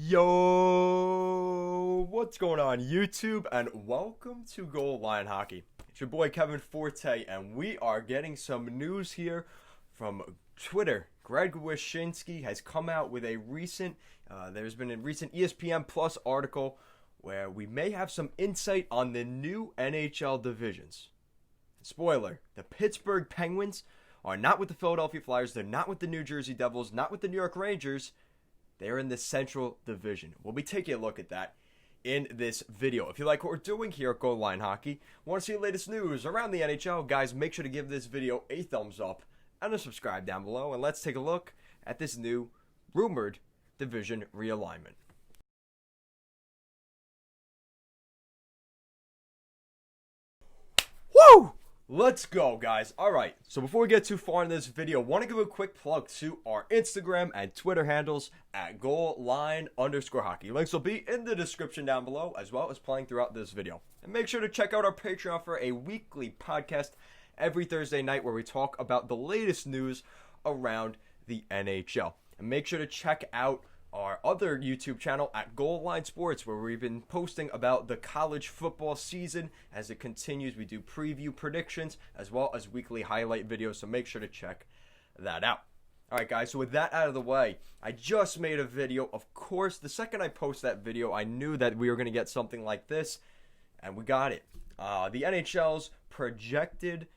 Yo, what's going on YouTube, and welcome to Goal Line Hockey. It's your boy Kevin Forte, and we are getting some news here from Twitter. Greg Wyshynski has come out with a recent, there's been a recent ESPN Plus article where we may have some insight on the new NHL divisions. Spoiler, the Pittsburgh Penguins are not with the Philadelphia Flyers, they're not with the New Jersey Devils, not with the New York Rangers. They're in the Central Division. We'll be taking a look at that in this video. If you like what we're doing here at Goal Line Hockey, want to see the latest news around the NHL, guys, make sure to give this video a thumbs up and a subscribe down below. And let's take a look at this new rumored division realignment. Woo! Let's go, guys. All right, so before we get too far in this video, I want to give a quick plug to our Instagram and Twitter handles at goalline_hockey. Links will be in the description down below, as well as playing throughout this video. And make sure to check out our Patreon for a weekly podcast every Thursday night where we talk about the latest news around the NHL. And make sure to check out our other YouTube channel at Goal Line Sports, where we've been posting about the college football season as it continues. We do preview predictions as well as weekly highlight videos, so make sure to check that out. All right, guys, so with that out of the way, I just made a video. Of course, the second I post that video, I knew that we were going to get something like this, and we got it. The NHL's projected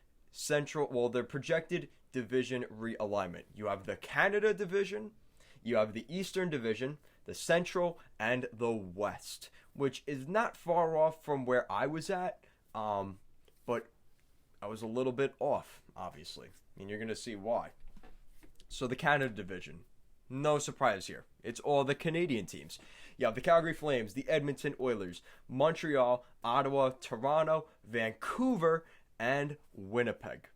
their projected division realignment. You have the Canada division, you have the Eastern Division, the Central, and the West, which is not far off from where I was at, but I was a little bit off, obviously, and you're going to see why. So the Canada Division, no surprise here. It's all the Canadian teams. You have the Calgary Flames, the Edmonton Oilers, Montreal, Ottawa, Toronto, Vancouver, and Winnipeg.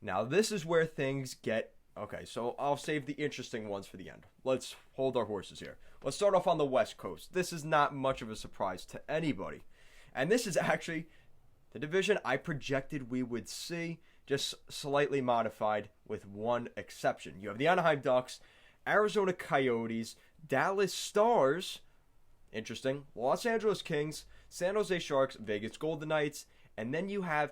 Now, this is where things get okay, so I'll save the interesting ones for the end. Let's hold our horses here. Let's start off on the West Coast. This is not much of a surprise to anybody. And this is actually the division I projected we would see, just slightly modified with one exception. You have the Anaheim Ducks, Arizona Coyotes, Dallas Stars, interesting, Los Angeles Kings, San Jose Sharks, Vegas Golden Knights, and then you have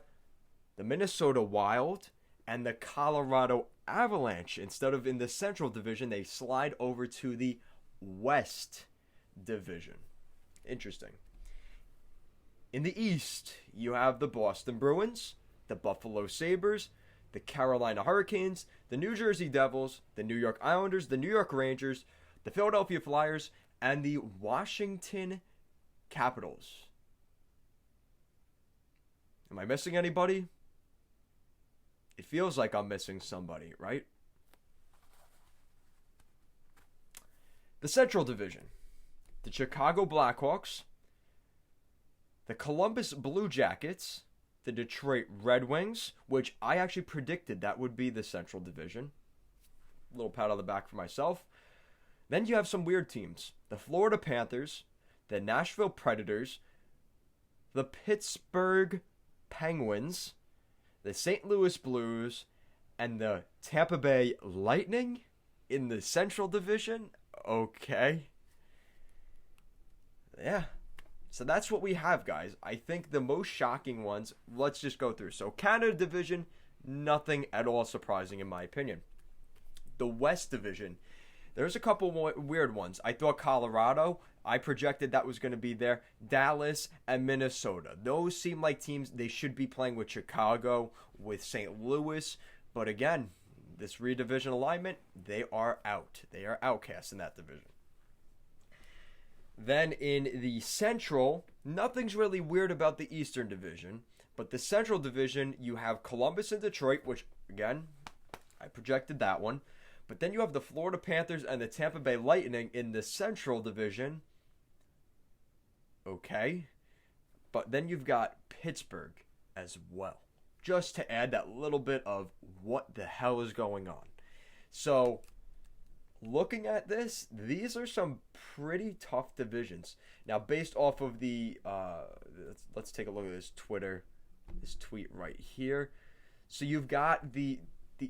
the Minnesota Wild and the Colorado Avalanche. Instead of in the Central Division, they slide over to the West Division. Interesting. In the East, you have the Boston Bruins, the Buffalo Sabres, the Carolina Hurricanes, the New Jersey Devils, the New York Islanders, the New York Rangers, the Philadelphia Flyers, and the Washington Capitals. Am I missing anybody? It feels like I'm missing somebody, right? The Central Division. The Chicago Blackhawks, the Columbus Blue Jackets, the Detroit Red Wings, which I actually predicted that would be the Central Division. A little pat on the back for myself. Then you have some weird teams. The Florida Panthers, the Nashville Predators, the Pittsburgh Penguins, the St. Louis Blues, and the Tampa Bay Lightning in the Central Division. Okay. Yeah. So that's what we have, guys. I think the most shocking ones, let's just go through. So Canada Division, nothing at all surprising in my opinion. The West Division, there's a couple more weird ones. I thought Colorado, I projected that was going to be there. Dallas and Minnesota. Those seem like teams they should be playing with Chicago, with St. Louis. But again, this redivision alignment, they are out. They are outcasts in that division. Then in the Central, nothing's really weird about the Eastern Division. But the Central Division, you have Columbus and Detroit, which, again, I projected that one. But then you have the Florida Panthers and the Tampa Bay Lightning in the Central Division. Okay. But then you've got Pittsburgh as well. Just to add that little bit of what the hell is going on. So, looking at this, these are some pretty tough divisions. Now, based off of the, let's take a look at this tweet right here. So you've got the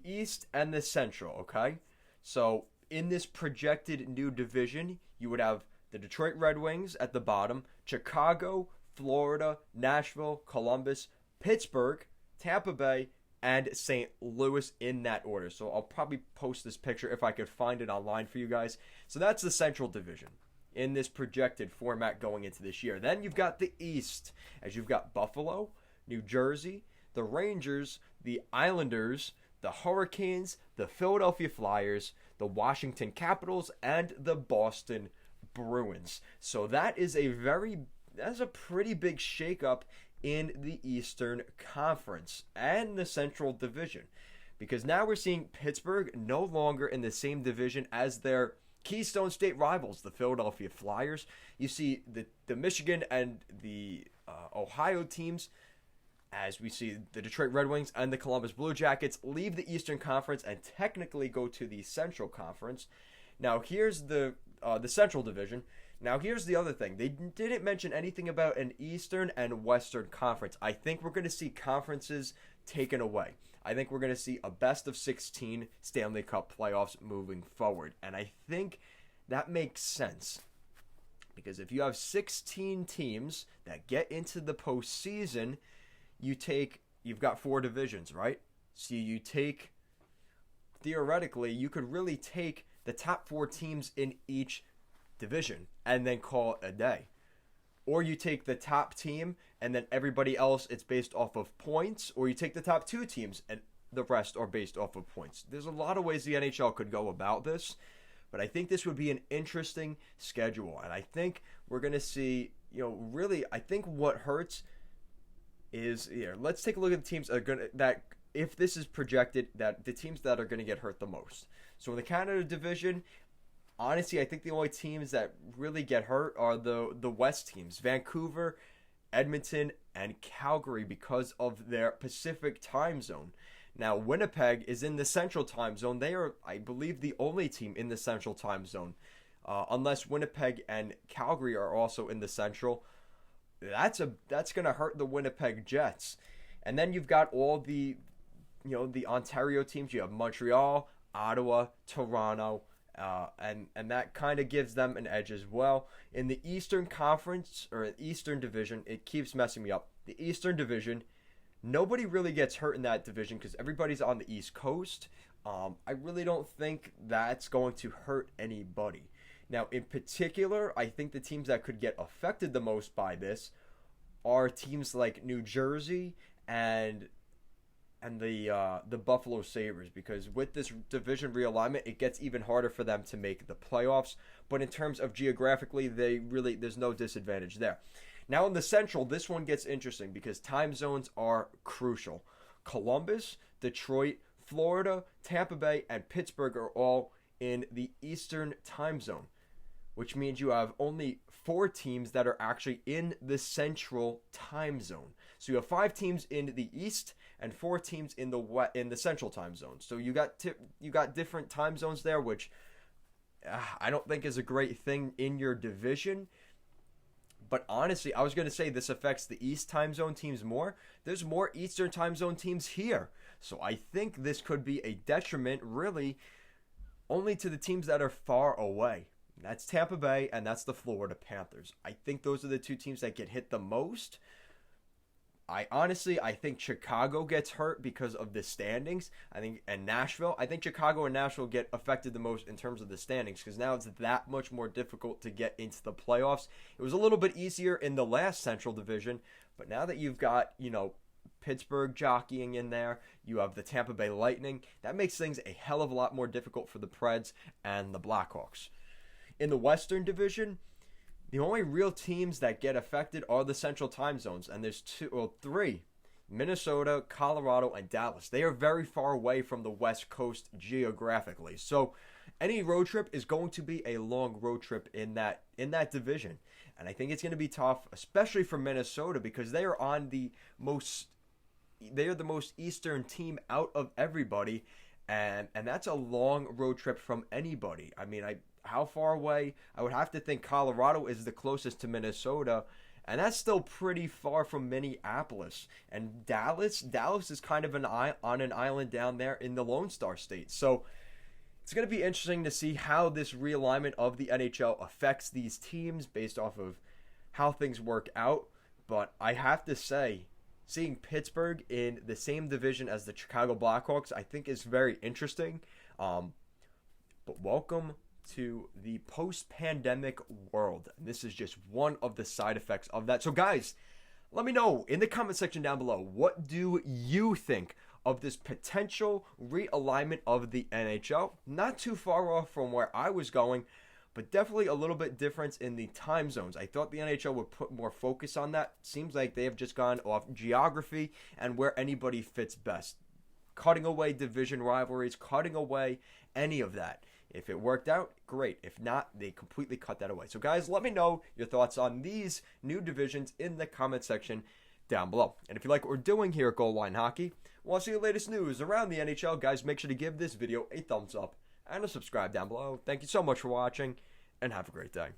East and the Central, okay? So in this projected new division, you would have the Detroit Red Wings at the bottom, Chicago, Florida, Nashville, Columbus, Pittsburgh, Tampa Bay, and St. Louis in that order. So I'll probably post this picture if I could find it online for you guys. So that's the Central Division in this projected format going into this year. Then you've got the East, as you've got Buffalo, New Jersey, the Rangers, the Islanders, the Hurricanes, the Philadelphia Flyers, the Washington Capitals, and the Boston Bruins. So that's a pretty big shakeup in the Eastern Conference and the Central Division, because now we're seeing Pittsburgh no longer in the same division as their Keystone State rivals, the Philadelphia Flyers. You see the Michigan and the Ohio teams, as we see the Detroit Red Wings and the Columbus Blue Jackets, leave the Eastern Conference and technically go to the Central Conference. Now here's the Central Division. Now here's the other thing. They didn't mention anything about an Eastern and Western Conference. I think we're going to see conferences taken away. I think we're going to see a best of 16 Stanley Cup playoffs moving forward. And I think that makes sense, because if you have 16 teams that get into the postseason, you've got 4 divisions, right? So theoretically, you could really take the top 4 teams in each division and then call it a day. Or you take the top team and then everybody else, it's based off of points. Or you take the top 2 teams and the rest are based off of points. There's a lot of ways the NHL could go about this, but I think this would be an interesting schedule. And I think we're going to see, really, I think what hurts is, let's take a look at the teams that if this is projected, that the teams that are going to get hurt the most. So in the Canada division, honestly, I think the only teams that really get hurt are the West teams, Vancouver, Edmonton, and Calgary, because of their Pacific time zone. Now, Winnipeg is in the Central time zone. They are, I believe, the only team in the Central time zone, unless Winnipeg and Calgary are also in the Central. That's going to hurt the Winnipeg Jets. And then you've got all the Ontario teams. You have Montreal, Ottawa, Toronto, and that kind of gives them an edge as well. In the Eastern Conference, or Eastern Division, it keeps messing me up. The Eastern Division, nobody really gets hurt in that division because everybody's on the East Coast. I really don't think that's going to hurt anybody. Now, in particular, I think the teams that could get affected the most by this are teams like New Jersey and the Buffalo Sabres, because with this division realignment, it gets even harder for them to make the playoffs. But in terms of geographically, there's no disadvantage there. Now in the Central, this one gets interesting because time zones are crucial. Columbus, Detroit, Florida, Tampa Bay, and Pittsburgh are all in the Eastern time zone, which means you have only 4 teams that are actually in the Central time zone. So you have 5 teams in the East and 4 teams in the Central time zone. So you got different time zones there, which I don't think is a great thing in your division. But honestly, I was going to say this affects the East time zone teams more. There's more Eastern time zone teams here. So I think this could be a detriment, really, only to the teams that are far away. That's Tampa Bay and that's the Florida Panthers. I think those are the 2 teams that get hit the most. I think Chicago gets hurt because of the standings. And Nashville. I think Chicago and Nashville get affected the most in terms of the standings, because now it's that much more difficult to get into the playoffs. It was a little bit easier in the last Central Division, but now that you've got, Pittsburgh jockeying in there, you have the Tampa Bay Lightning, that makes things a hell of a lot more difficult for the Preds and the Blackhawks. In the Western Division, the only real teams that get affected are the Central time zones, and there's 3: Minnesota, Colorado, and Dallas. They are very far away from the West Coast geographically, so any road trip is going to be a long road trip in that division, and I think it's going to be tough, especially for Minnesota, because they are the most eastern team out of everybody, and that's a long road trip from anybody. I mean, how far away? I would have to think Colorado is the closest to Minnesota, and that's still pretty far from Minneapolis. And Dallas is kind of on an island down there in the Lone Star State. So It's going to be interesting to see how this realignment of the NHL affects these teams based off of how things work out. But I have to say, seeing Pittsburgh in the same division as the Chicago Blackhawks, I think is very interesting. But welcome to the post-pandemic world. And this is just one of the side effects of that. So guys, let me know in the comment section down below, what do you think of this potential realignment of the NHL? Not too far off from where I was going, but definitely a little bit difference in the time zones. I thought the NHL would put more focus on that. Seems like they have just gone off geography and where anybody fits best. Cutting away division rivalries, cutting away any of that. If it worked out, great. If not, they completely cut that away. So guys, let me know your thoughts on these new divisions in the comment section down below. And if you like what we're doing here at Goal Line Hockey, want to see the latest news around the NHL, guys, make sure to give this video a thumbs up and a subscribe down below. Thank you so much for watching, and have a great day.